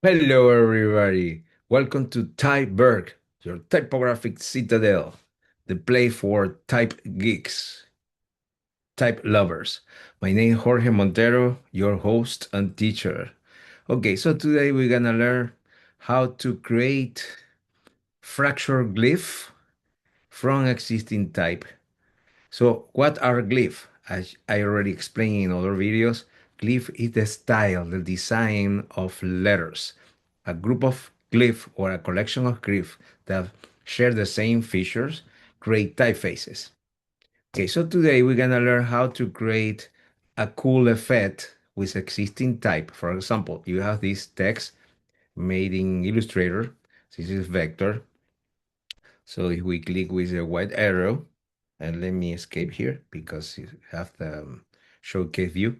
Hello, everybody. Welcome to Typeburg, your typographic citadel, the place for type geeks, type lovers. My name is Jorge Montero, your host and teacher. Okay, so today we're gonna learn how to create fracture glyph from existing type. So, what are glyph? As I already explained in other videos, glyph is the style, the design of letters. A group of glyph or a collection of glyph that share the same features create typefaces. Okay, so today we're gonna learn how to create a cool effect with existing type. For example, you have this text made in Illustrator. This is vector. So if we click with the white arrow, and let me escape here because you have the showcase view.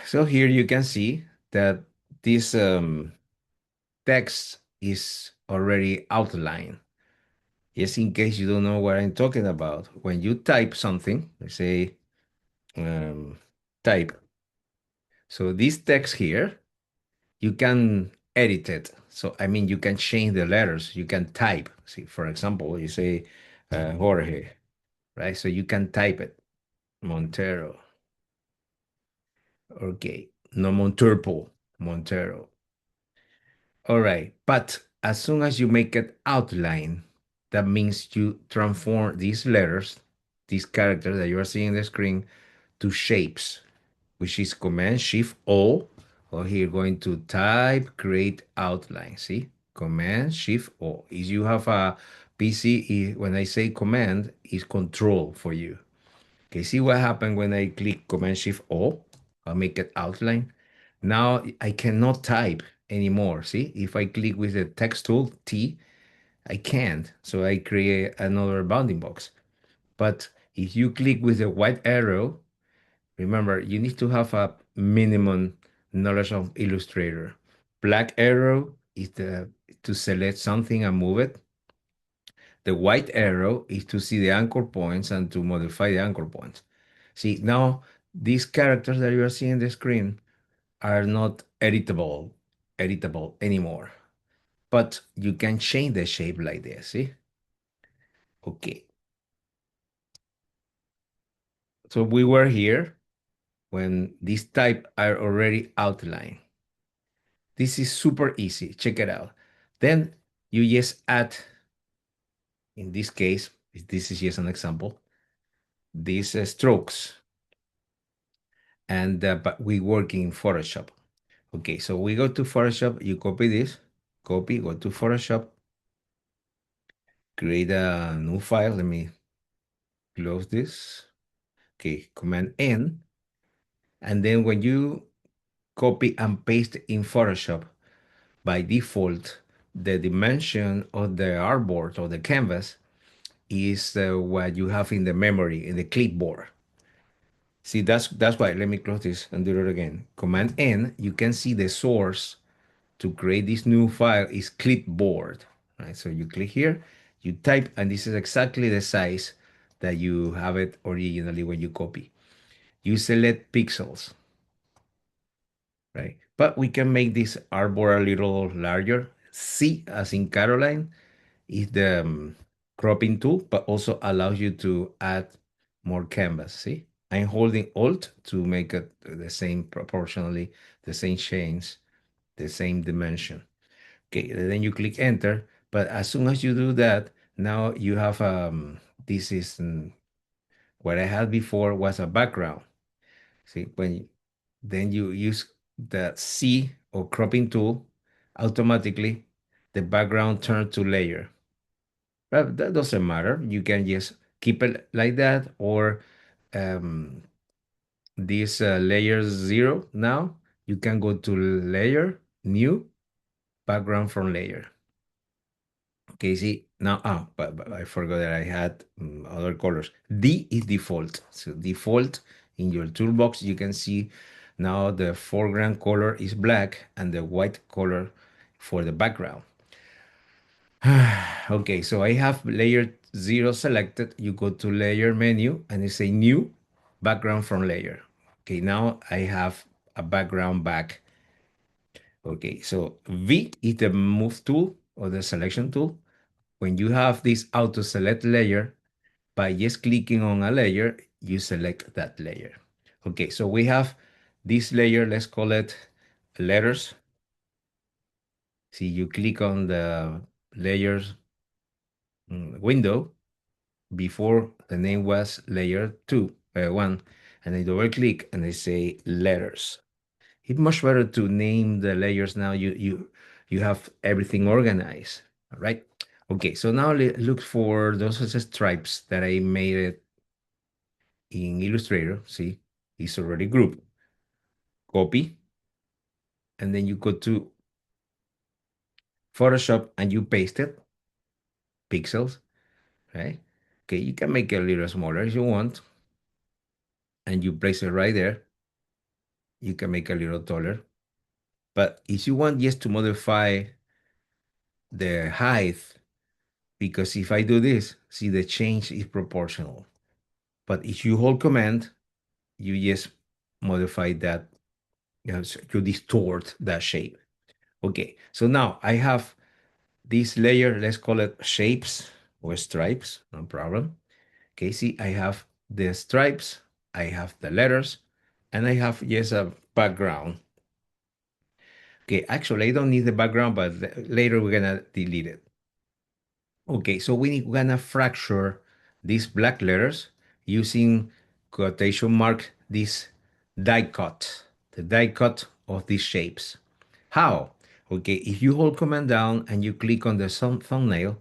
So here you can see that this text is already outlined. Just in case you don't know what I'm talking about, when you type something, let's say um, type. So this text here, you can edit it. So I mean, you can change the letters. You can type. See, for example, you say Jorge, right? So you can type it, Montero. Okay, no Monterpo, Montero. All right, but as soon as you make it outline, that means you transform these letters, these characters that you are seeing on the screen, to shapes, which is Command Shift O. Or here, going to type, create outline. See, Command Shift O. If you have a PC, when I say Command, is Control for you. Okay, see what happened when I click Command Shift O? I'll make it outline. Now I cannot type anymore. See, if I click with the text tool T, I can't. So I create another bounding box. But if you click with the white arrow, remember you need to have a minimum knowledge of Illustrator. Black arrow is to select something and move it. The white arrow is to see the anchor points and to modify the anchor points. See, now these characters that you are seeing on the screen are not editable anymore. But you can change the shape like this, see? Okay. So we were here when these type are already outlined. This is super easy. Check it out. Then you just add, in this case, this is just an example, these strokes. And but we work in Photoshop. Okay, so we go to Photoshop, you copy this, copy, go to Photoshop, create a new file. Let me close this. Okay, Command N. And then when you copy and paste in Photoshop, by default, the dimension of the artboard or the canvas is what you have in the memory, in the clipboard. See, that's why. Let me close this and do it again. Command N, you can see the source to create this new file is clipboard, right? So you click here, you type, and this is exactly the size that you have it originally when you copy. You select pixels, right? But we can make this artboard a little larger. C, as in Caroline, is the cropping tool, but also allows you to add more canvas. See, I'm holding Alt to make it the same proportionally, the same chains, the same dimension. Okay, then you click enter. But as soon as you do that, now you have this is what I had before was a background. See, then you use the C or cropping tool, automatically the background turns to layer. But that doesn't matter. You can just keep it like that, or um, this layer 0 now, you can go to layer, new, background from layer. Okay, see now, but I forgot that I had other colors. D is default. So default in your toolbox, you can see now the foreground color is black and the white color for the background. Okay, so I have layer 0 selected. You go to layer menu and you say new background from layer. Okay, now I have a background back. Okay, so V is the move tool or the selection tool. When you have this auto select layer, by just clicking on a layer, you select that layer. Okay, so we have this layer, let's call it letters. See, you click on the layers window. Before the name was layer 1, and I double click and I say letters. It's much better to name the layers now. You have everything organized. All right. Okay, so now look for those stripes that I made it in Illustrator. See, it's already grouped. Copy, and then you go to Photoshop and you paste it, pixels, right? Okay, you can make it a little smaller if you want, and you place it right there. You can make it a little taller. But if you want just to modify the height, because if I do this, see the change is proportional. But if you hold command, you just modify that, so you distort that shape. Okay, so now I have this layer, let's call it shapes or stripes, no problem. Okay, see, I have the stripes, I have the letters, and I have just a background. Okay, actually, I don't need the background, but later we're gonna delete it. Okay, so we're gonna fracture these black letters using quotation mark, this die cut, the die cut of these shapes. How? Okay, if you hold command down and you click on the thumbnail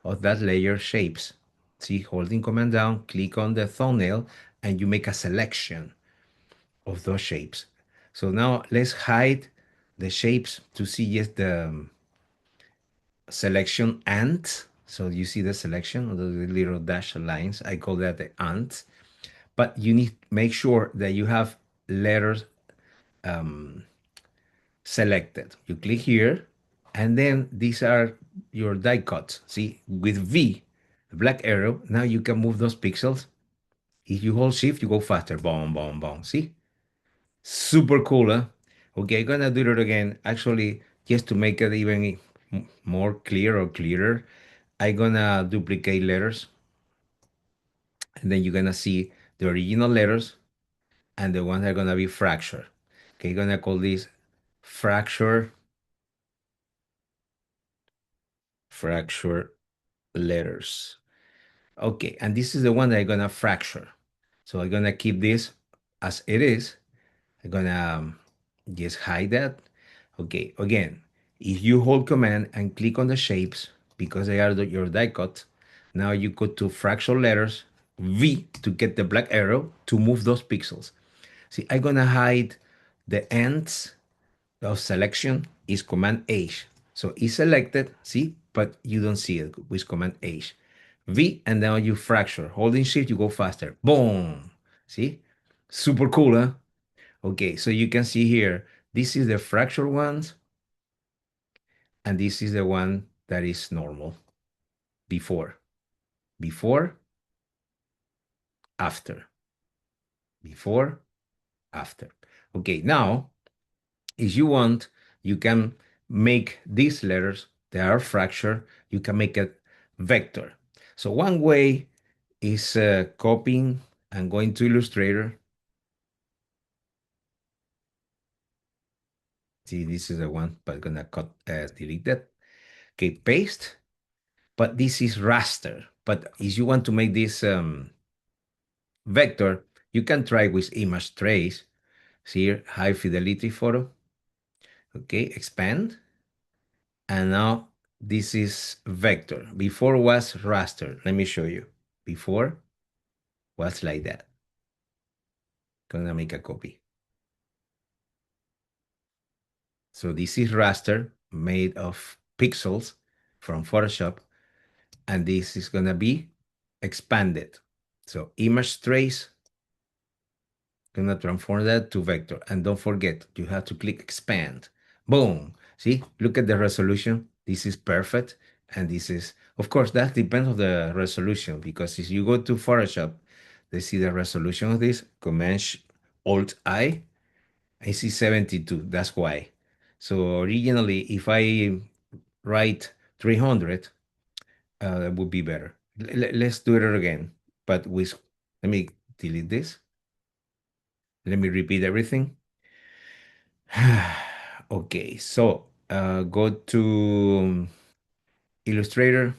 of that layer shapes, see, holding command down, click on the thumbnail, and you make a selection of those shapes. So now let's hide the shapes to see just the selection ant. So you see the selection of the little dashed lines. I call that the ant. But you need to make sure that you have letters selected. You click here, and then these are your die cuts. See, with V, the black arrow, now you can move those pixels. If you hold shift, you go faster. Boom, boom, boom. See? Super cool, huh? Okay, I'm gonna do it again. Actually, just to make it even more clear or clearer, I'm gonna duplicate letters, and then you're gonna see the original letters and the ones that are gonna be fractured. Okay, gonna call this fracture fracture letters. Okay, and this is the one that I'm gonna fracture. So I'm gonna keep this as it is. I'm gonna just hide that. Okay, again, if you hold command and click on the shapes, because they are your die cut, now you go to fractal letters, V to get the black arrow to move those pixels. See, I'm gonna hide the ends of selection is command H. So it's selected, see, but you don't see it with command H. V, and now you fracture. Holding shift, you go faster. Boom. See? Super cool, huh? Okay, so you can see here, this is the fracture ones, and this is the one that is normal. Before. Before, after. Before, after. Okay, now, if you want, you can make these letters that are fractured, you can make it vector. So one way is copying and going to Illustrator. See, this is the one, but I'm gonna delete that. Okay, paste, but this is raster. But if you want to make this vector, you can try with image trace. See here, high fidelity photo. Okay, expand. And now this is vector. Before was raster. Let me show you. Before was like that. Gonna make a copy. So this is raster made of pixels from Photoshop, and this is gonna be expanded. So image trace, gonna transform that to vector. And don't forget, you have to click expand. Boom. See, look at the resolution. This is perfect. And this is, of course, that depends on the resolution, because if you go to Photoshop, they see the resolution of this, Command Alt I see 72. That's why. So originally, if I write 300, that would be better. Let's do it again, but with, let me delete this. Let me repeat everything. Okay, so go to Illustrator.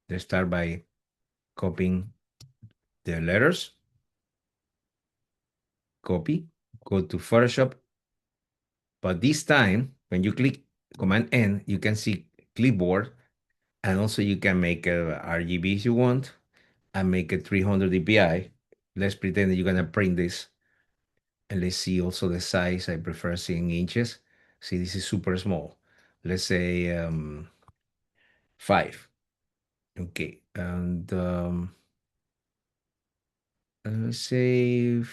Let's start by copying the letters. Copy. Go to Photoshop. But this time, when you click Command N, you can see clipboard, and also you can make a RGB if you want, and make it 300 dpi. Let's pretend that you're gonna print this, and let's see also the size. I prefer seeing inches. See, this is super small. Let's say 5. Okay, and let's say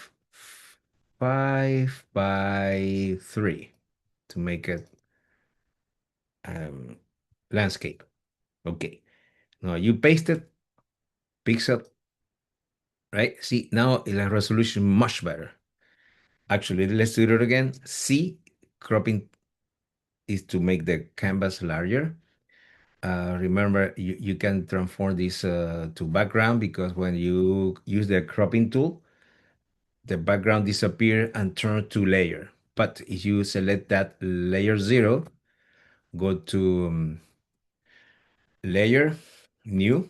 5 by 3 to make it um, landscape. Okay, now you paste it, pixel, right? See, now the resolution much better. Actually, let's do it again. C, cropping is to make the canvas larger. Remember, you can transform this to background, because when you use the cropping tool, the background disappear and turn to layer. But if you select that layer 0, go to layer, new,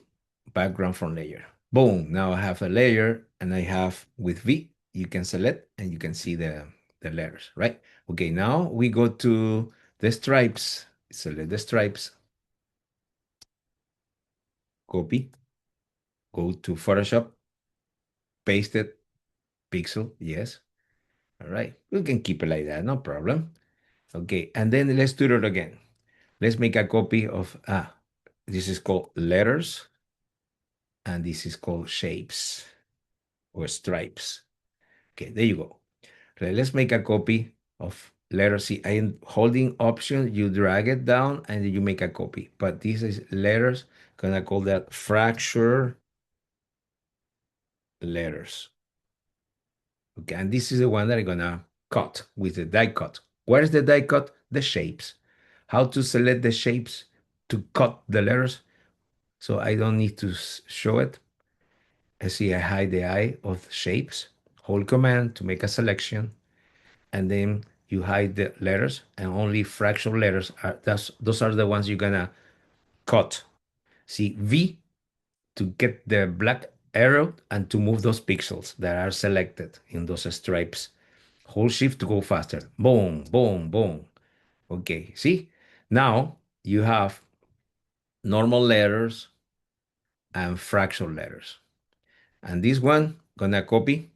background from layer. Boom, now I have a layer, and I have with V, you can select and you can see the letters, right? Okay, now we go to the stripes, select the stripes, copy, go to Photoshop, paste it, pixel, yes. All right, we can keep it like that, no problem. Okay, and then let's do it again. Let's make a copy of, this is called letters, and this is called shapes or stripes. Okay, there you go. Okay, let's make a copy of letter C. I am holding Option, you drag it down, and you make a copy. But this is letters, gonna call that fracture letters. Okay, and this is the one that I'm gonna cut with the die cut. Where is the die cut? The shapes. How to select the shapes to cut the letters? So I don't need to show it. I see I hide the eye of shapes. Hold Command to make a selection, and then you hide the letters, and only fractional letters are, those are the ones you're gonna cut. See V to get the black arrow and to move those pixels that are selected in those stripes. Hold Shift to go faster. Boom, boom, boom. Okay, see? Now you have normal letters and fractional letters. And this one, gonna copy,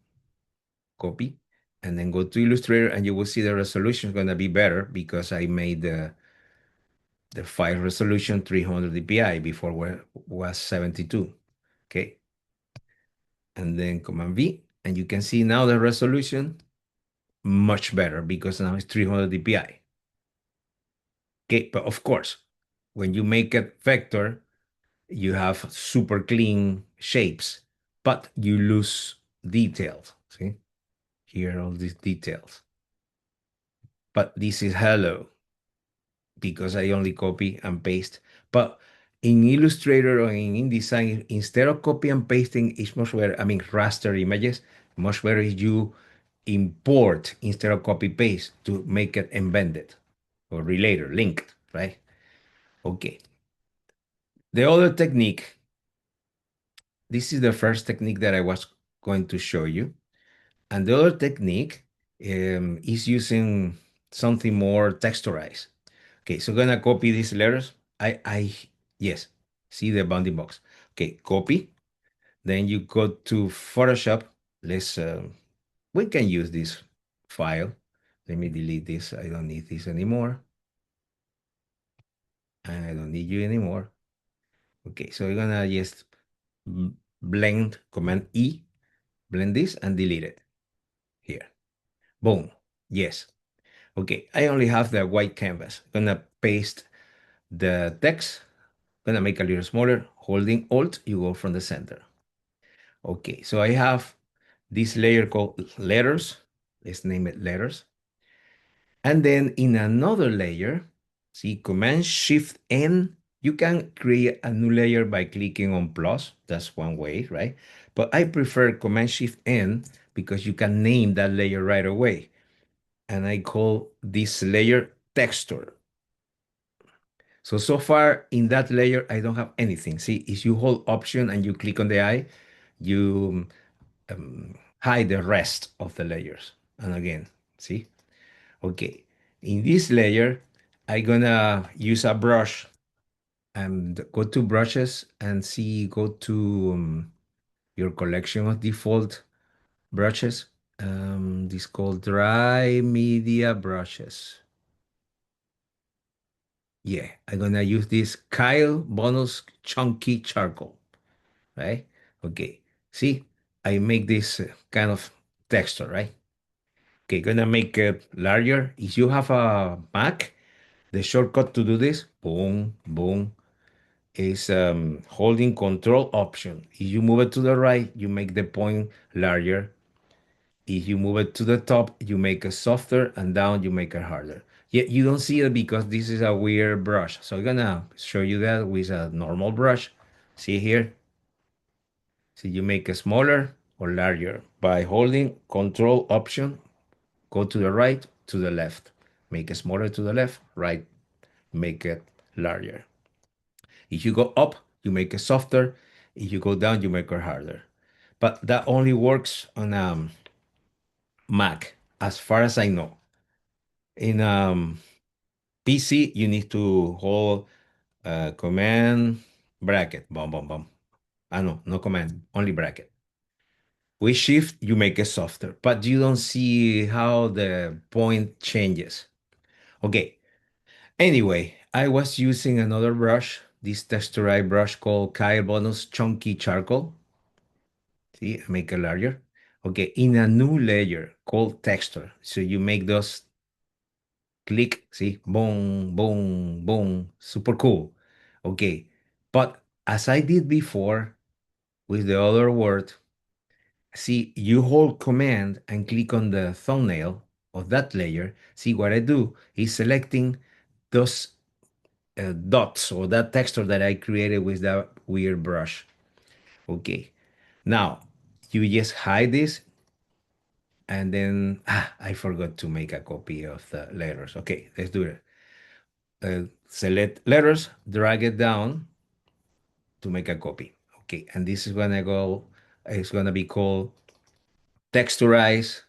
and then go to Illustrator, and you will see the resolution is gonna be better because I made the file resolution 300 dpi before where was 72. Okay, and then Command V, and you can see now the resolution much better because now it's 300 dpi. Okay, but of course, when you make it vector, you have super clean shapes, but you lose details. See here, all these details. But this is hello, because I only copy and paste. But in Illustrator or in InDesign, instead of copy and pasting, it's much better. I mean, raster images, much better is you import instead of copy paste to make it embedded or related, linked, right? Okay. The other technique, this is the first technique that I was going to show you. And the other technique is using something more texturized. Okay, so I'm gonna copy these letters. Yes, see the bounding box. Okay, copy. Then you go to Photoshop. Let's, we can use this file. Let me delete this. I don't need this anymore. And I don't need you anymore. Okay, so we're gonna just blend, Command E, blend this and delete it here. Boom. Yes. Okay, I only have the white canvas. Gonna paste the text. Gonna make a little smaller. Holding Alt, you go from the center. Okay, so I have this layer called letters. Let's name it letters. And then in another layer, see Command Shift N, you can create a new layer by clicking on plus. That's one way, right? But I prefer Command Shift N because you can name that layer right away. And I call this layer texture. So far in that layer, I don't have anything. See, if you hold Option and you click on the eye, you hide the rest of the layers. And again, see? Okay. In this layer, I'm gonna use a brush and go to brushes and see, go to your collection of default brushes. This called dry media brushes. Yeah, I'm gonna use this Kyle bonus chunky charcoal, right? Okay, see, I make this kind of texture, right? Okay, gonna make it larger. If you have a Mac, the shortcut to do this, boom, boom, is holding Control Option. If you move it to the right, you make the point larger. If you move it to the top, you make it softer, and down, you make it harder. Yet you don't see it because this is a weird brush. So I'm gonna show you that with a normal brush. See here? See, you make it smaller or larger by holding Control Option. Go to the right, to the left. Make it smaller to the left, right, make it larger. If you go up, you make it softer. If you go down, you make it harder. But that only works on Mac, as far as I know. In PC, you need to hold command bracket, bum, bum, bum. Ah, no, no command, only bracket. With shift, you make it softer, but you don't see how the point changes. Okay, anyway, I was using another brush, this texturized brush called Kyle Bonus Chunky Charcoal. See, I make it larger. Okay, in a new layer called texture. So you make those click, see, boom, boom, boom, super cool. Okay, but as I did before with the other word, see, you hold command and click on the thumbnail of that layer. See, what I do is selecting those dots or that texture that I created with that weird brush. Okay, now you just hide this and then I forgot to make a copy of the letters. Okay, let's do it. Select letters, drag it down to make a copy. Okay, and this is gonna go, it's gonna be called texturize,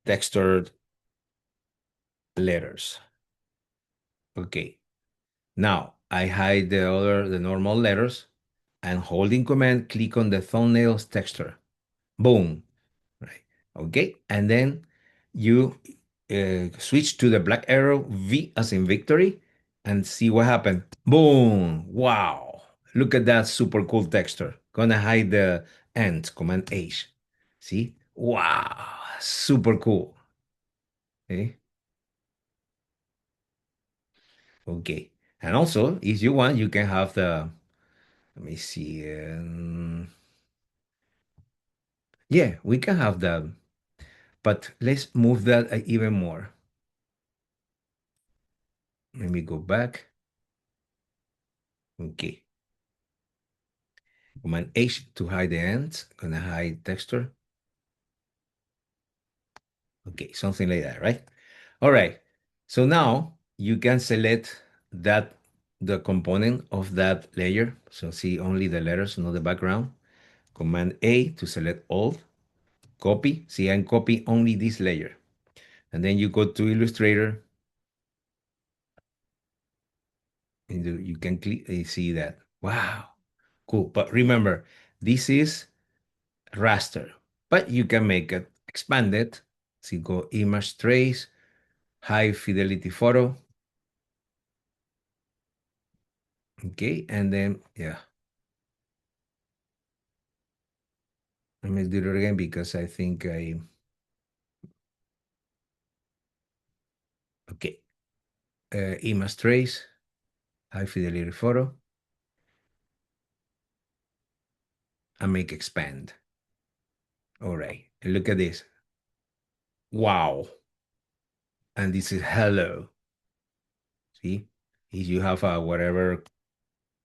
textured letters. Okay, now I hide the normal letters and holding command, click on the thumbnails texture. Boom, right? Okay, and then you switch to the black arrow V as in victory and see what happened. Boom! Wow! Look at that super cool texture. Gonna hide the end, Command H. See? Wow! Super cool. Okay. Okay. And also, if you want, you can have the. Let me see. Yeah, we can have that, but let's move that even more. Let me go back. Okay. Command H to hide the ends. Gonna hide texture. Okay, something like that, right? All right. So now you can select that the component of that layer. So see only the letters, not the background. Command A to select all. Copy. See, I'm copy only this layer. And then you go to Illustrator. And you can click, see that. Wow, cool. But remember, this is raster, but you can make it expanded. So you go image trace, high fidelity photo. Okay, and then yeah, let me do it again because I think I okay. Image trace, high fidelity photo, and make expand. All right, and look at this. wow, and this is hello. See, if you have a whatever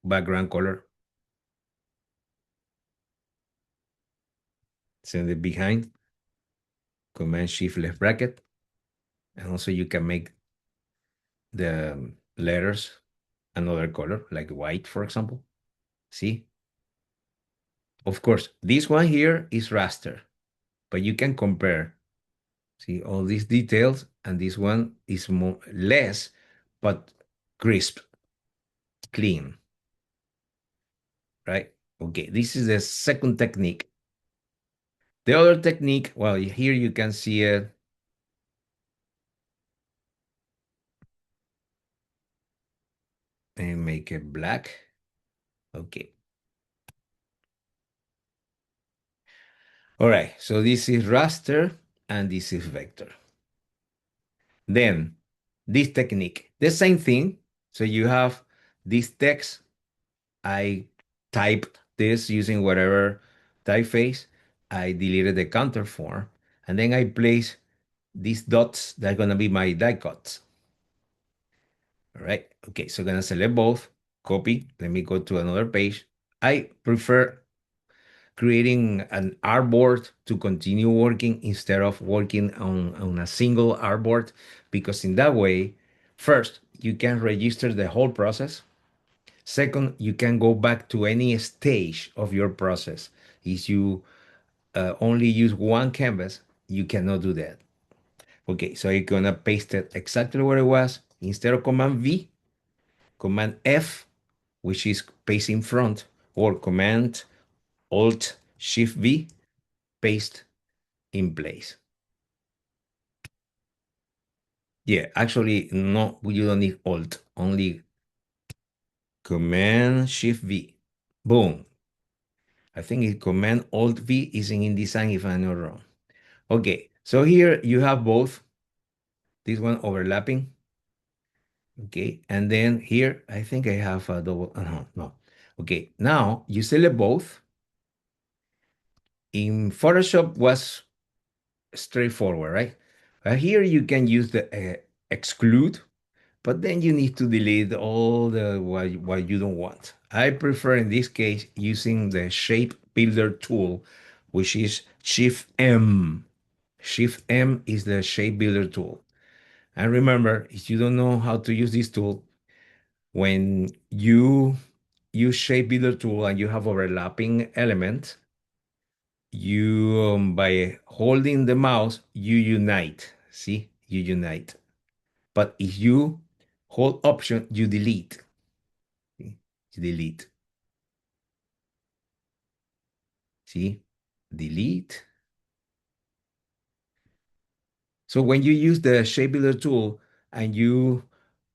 background color, send it behind, Command Shift left bracket, and also you can make the letters another color, like white, for example. See, of course, this one here is raster, but you can compare. See all these details, and this one is more less, but crisp, clean, right? Okay, this is the second technique. The other technique, well, here you can see it and make it black. Okay. All right, so this is raster and this is vector. Then this technique, the same thing. So you have this text. I typed this using whatever typeface. I deleted the counter form, and then I place these dots that are going to be my die cuts. All right. Okay. So I'm going to select both, copy. Let me go to another page. I prefer creating an artboard to continue working instead of working on a single artboard, because in that way, first, you can register the whole process. Second, you can go back to any stage of your process. If you only use one canvas, you cannot do that. Okay, so you're gonna paste it exactly where it was. Instead of Command V, Command F, which is paste in front, or Command Alt Shift V, paste in place. Yeah, actually, no, you don't need Alt, only Command Shift V. Boom. I think it Command Alt V is in InDesign if I'm not wrong. Okay, so here you have both, this one overlapping. Okay, and then here I think I have a double, no. Okay, now you select both. In Photoshop was straightforward, right? Here you can use the exclude, but then you need to delete all the what you don't want. I prefer in this case using the shape builder tool, which is Shift M. Shift M is the shape builder tool. And remember, if you don't know how to use this tool, when you use shape builder tool and you have overlapping elements, you by holding the mouse, you unite. See, you unite. But if you hold option, you delete. See? You delete. See, delete. So when you use the shape builder tool and you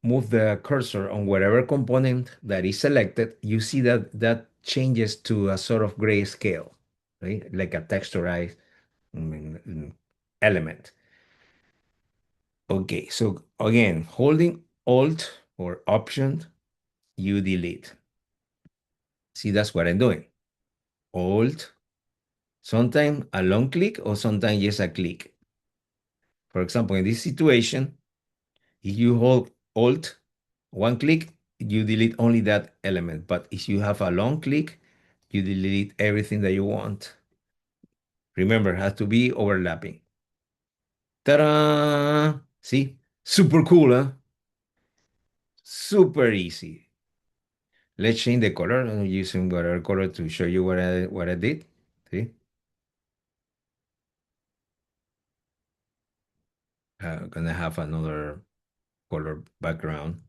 move the cursor on whatever component that is selected, you see that that changes to a sort of grayscale, right? Like a texturized element. Okay, so again, holding Alt or Option, you delete. See, that's what I'm doing. Alt, sometimes a long click or sometimes just a click. For example, in this situation, if you hold Alt, one click, you delete only that element. But if you have a long click, you delete everything that you want. Remember, it has to be overlapping. Ta-da! See? Super cool, huh? Super easy. Let's change the color. I'm using whatever color to show you what I did. See? Gonna have another color background.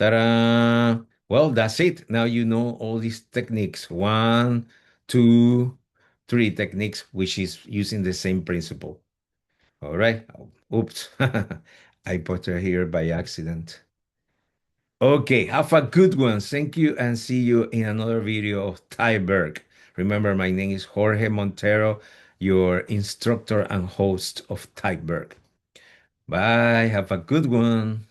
Ta-da! Well, that's it. Now you know all these techniques. One, two, three techniques, which is using the same principle. All right. Oops. I put her here by accident. Okay, have a good one. Thank you and see you in another video of Typeburg. Remember, my name is Jorge Montero, your instructor and host of Typeburg. Bye. Have a good one.